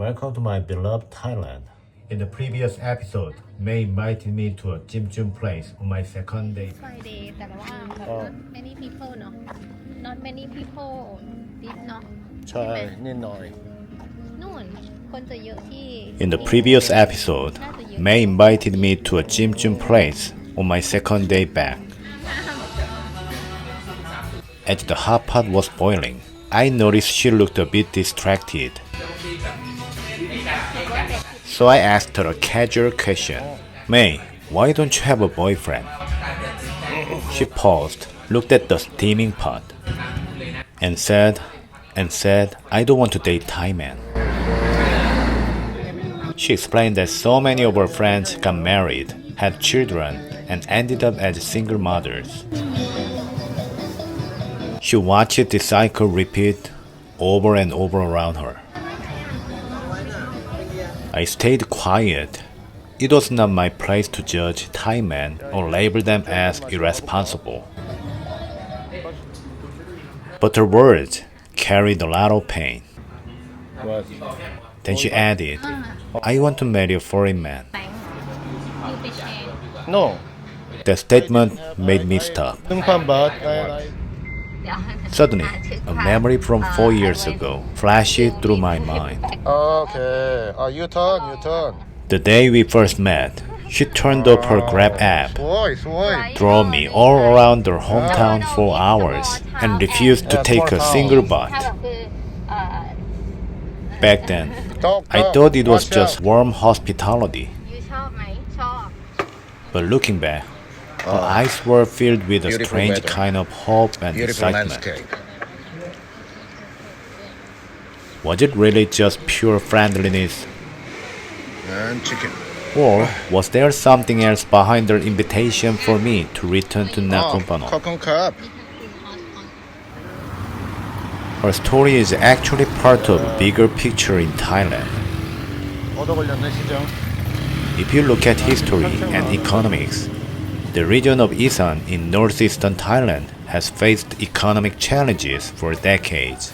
Welcome to my beloved Thailand. In the previous episode, May invited me to a Jim Jum place on my second day. Friday แต่ว่าแบบ not many people เนาะ not many people did เนาะ ใช่นิดหน่อย นู่นคนจะเยอะที่ In the previous episode, May invited me to a Jim Jum place on my second day back. As the hot pot was boiling, I noticed she looked a bit distracted. So I asked her a casual question. May, why don't you have a boyfriend? She paused, looked at the steaming pot, and said, I don't want to date Thai men. She explained that so many of her friends got married, had children, and ended up as single mothers. She watched the cycle repeat over and over around her. I stayed quiet. It was not my place to judge Thai men or label them as irresponsible. But her words carried a lot of pain. What? Then she added, I want to marry a foreign man. No. That statement made me stop. 등판 but I Suddenly, a memory from 4 years ago flashed through my mind. Okay. You turn. The day we first met, she turned up her Grab app, 스워이. drove me all around her hometown for hours, and refused to take a single bite. ถ้าแบบคือ Back then, I thought it was just warm hospitality. ยูชอบไหมชอบ But looking back, her eyes were filled with a Beautiful strange weather. kind of hope and Beautiful excitement. landscape. Was it really just pure friendliness? And chicken. Or was there something else behind her invitation for me to return to Nakhon? 컵. Her story is actually part of a bigger picture in Thailand. 얻어 걸렸네 시정. If you look at history and economics, the region of Isan in northeastern Thailand has faced economic challenges for decades.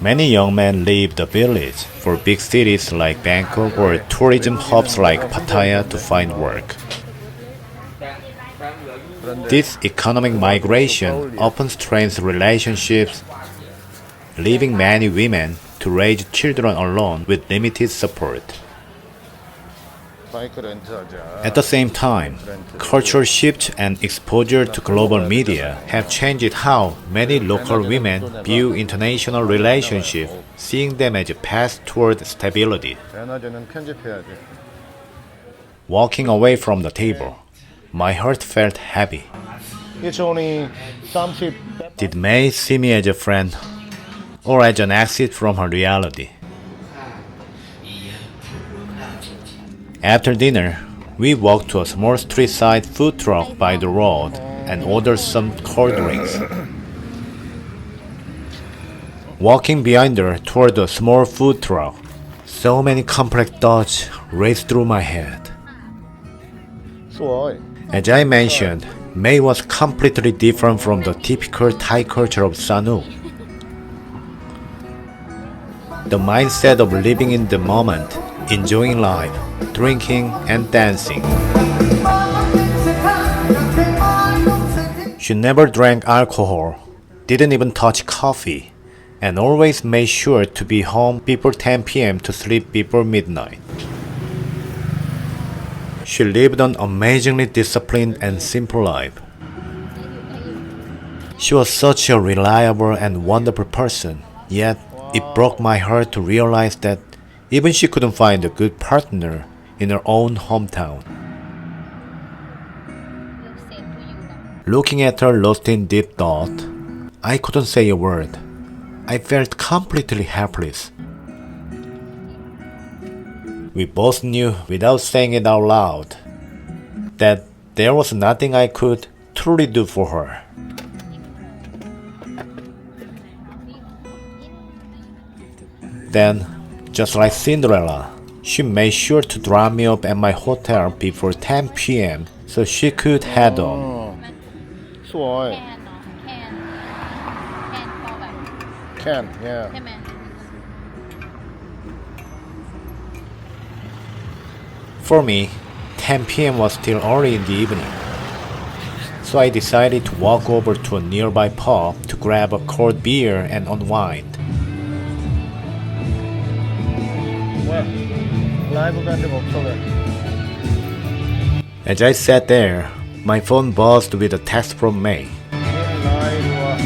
Many young men leave the village for big cities like Bangkok or tourism hubs like Pattaya to find work. This economic migration often strains relationships, leaving many women to raise children alone with limited support. 바이크 렌트하자. At the same time, cultural shifts and exposure to global media have changed how many local women view international relationships, seeing them as a path toward stability. 에너지는 편집해야지. Walking away from the table, my heart felt heavy. It's only 30. Did May see me as a friend or as an exit from her reality? After dinner, we walked to a small street-side food truck by the road and ordered some cold drinks. Walking behind her toward the small food truck, so many complex thoughts raced through my head. 스워이. As I mentioned, May was completely different from the typical Thai culture of Sanu. The mindset of living in the moment, enjoying life, drinking and dancing. She never drank alcohol, didn't even touch coffee, and always made sure to be home before 10 p.m. to sleep before midnight. She lived an amazingly disciplined and simple life. She was such a reliable and wonderful person, yet it broke my heart to realize that even she couldn't find a good partner in her own hometown. Looking at her lost in deep thought, I couldn't say a word. I felt completely helpless. We both knew without saying it out loud that there was nothing I could truly do for her. Then, just like Cinderella, she made sure to drop me up at my hotel before 10 p.m. so she could head on. 스워이. can for แบบ Can. Yeah. ใช่ไหม For me, 10 p.m. was still early in the evening. So I decided to walk over to a nearby pub to grab a cold beer and unwind. 뭐야? 라이브 간 데가 없어 왜? As I sat there, my phone buzzed with a text from May. 라이브와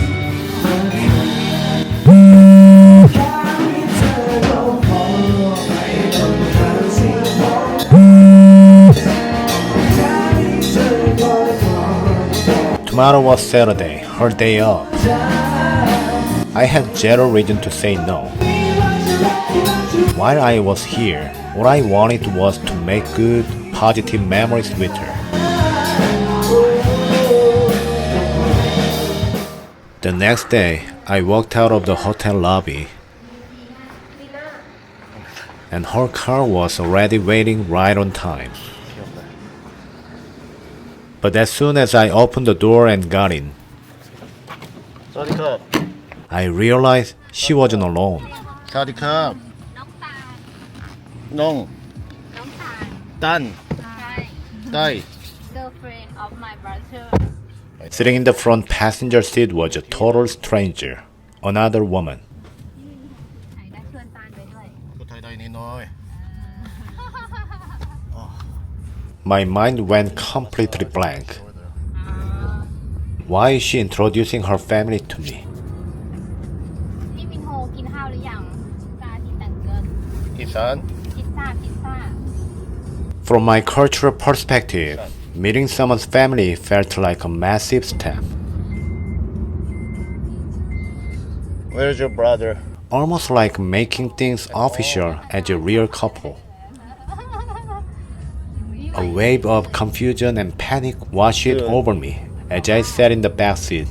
Tomorrow was Saturday, her day off. I had zero reason to say no. While I was here, all I wanted was to make good, positive memories with her. The next day, I walked out of the hotel lobby, and her car was already waiting right on time. But as soon as I opened the door and got in, 사디캅 I realized she wasn't alone. 사디캅 น้องตาล 넌 ใช่ 딴 따이 girlfriend of my brother Sitting in the front passenger seat was a total stranger, another woman. ไหนได้ชวนตาลไปด้วย พูดไทยได้นิดหน่อย My mind went completely blank. Why is she introducing her family to me? พี่มินโฮกินข้าวหรือยังตาที่แต่งเกิน 이산 พิซซ่า From my cultural perspective, meeting someone's family felt like a massive step. Where's your brother? Almost like making things official as a real couple. A wave of confusion and panic washed over me as I sat in the back seat,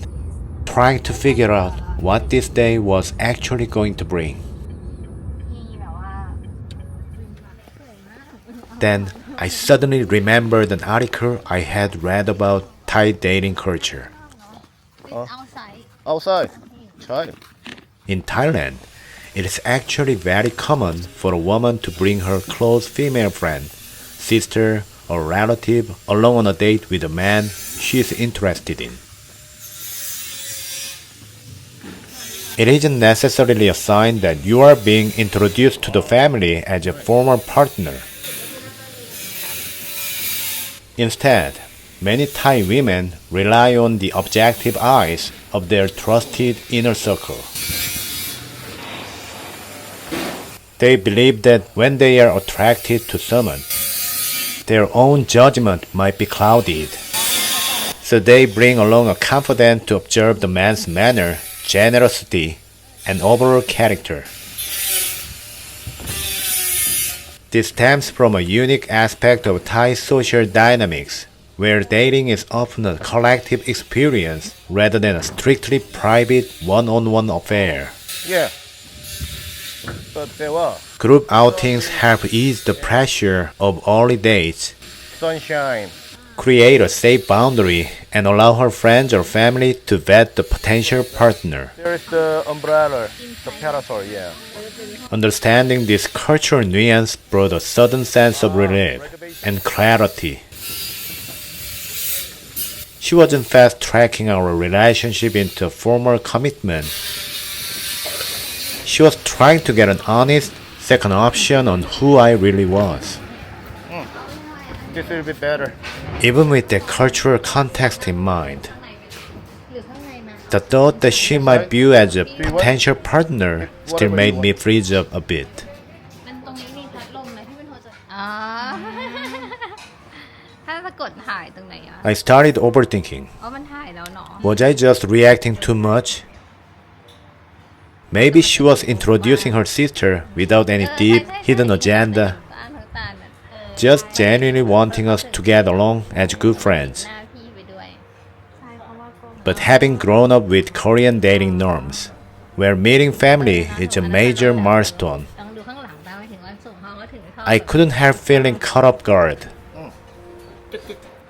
trying to figure out what this day was actually going to bring. พี่แบบว่า Then I suddenly remembered an article I had read about Thai dating culture. outside Outside. 잘. In Thailand, it is actually very common for a woman to bring her close female friend, sister, or relative along on a date with a man she is interested in. It isn't necessarily a sign that you are being introduced to the family as a former partner. Instead, many Thai women rely on the objective eyes of their trusted inner circle. They believe that when they are attracted to someone, their own judgment might be clouded. So they bring along a confidant to observe the man's manner, generosity, and overall character. This stems from a unique aspect of Thai social dynamics, where dating is often a collective experience rather than a strictly private one-on-one affair. Yeah. But there were Group outings help ease the pressure of early dates, sunshine. create a safe boundary, and allow her friends or family to vet the potential partner. There is the umbrella, the parasol, yeah. Understanding this cultural nuance brought a sudden sense of relief and clarity. She wasn't fast-tracking our relationship into a formal commitment. She was trying to get an honest second option on who I really was. This will be better. Even with the cultural context in mind, หรือข้างในนะ the thought that she might view as a potential partner still made me freeze up a bit. มันตรงนี้มีพัดลมนะพี่มินโฮจะถ้าจะกดถ่ายตรงไหนอ่ะ I started overthinking. อ๋อมันถ่ายแล้วเนาะ Was I just reacting too much? Maybe she was introducing her sister without any deep, hidden agenda, just genuinely wanting us to get along as good friends. หน้าพี่ไปด้วยใช่เพราะว่าก็ But having grown up with Korean dating norms, where meeting family is a major milestone, ต้องดูข้างหลังตามไปถึงวันศุกร์เขาก็ถึงเข้า I couldn't help feeling caught off guard.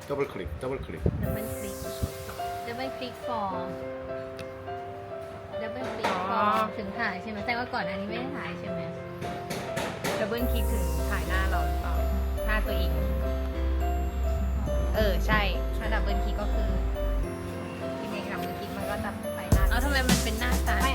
더블 클릭, 더블 클릭. ดับเบิลคลิกดับเบิลคลิกฟอร์ดับเบิลคลิกฟอร์ถึงถ่ายใช่ไหมแต่ว่าก่อนอันนี้ไม่ได้ถ่ายใช่ไหม ดับเบิลคลิกถึงถ่ายหน้าเราหรือเปล่าหน้าตัวเอง ใช่ ถ้าดับเบิลคลิกก็คือที่เมย์ดับเบิลคลิกมันก็จะไปหน้า เอาทำไมมันเป็นหน้าตา ไม่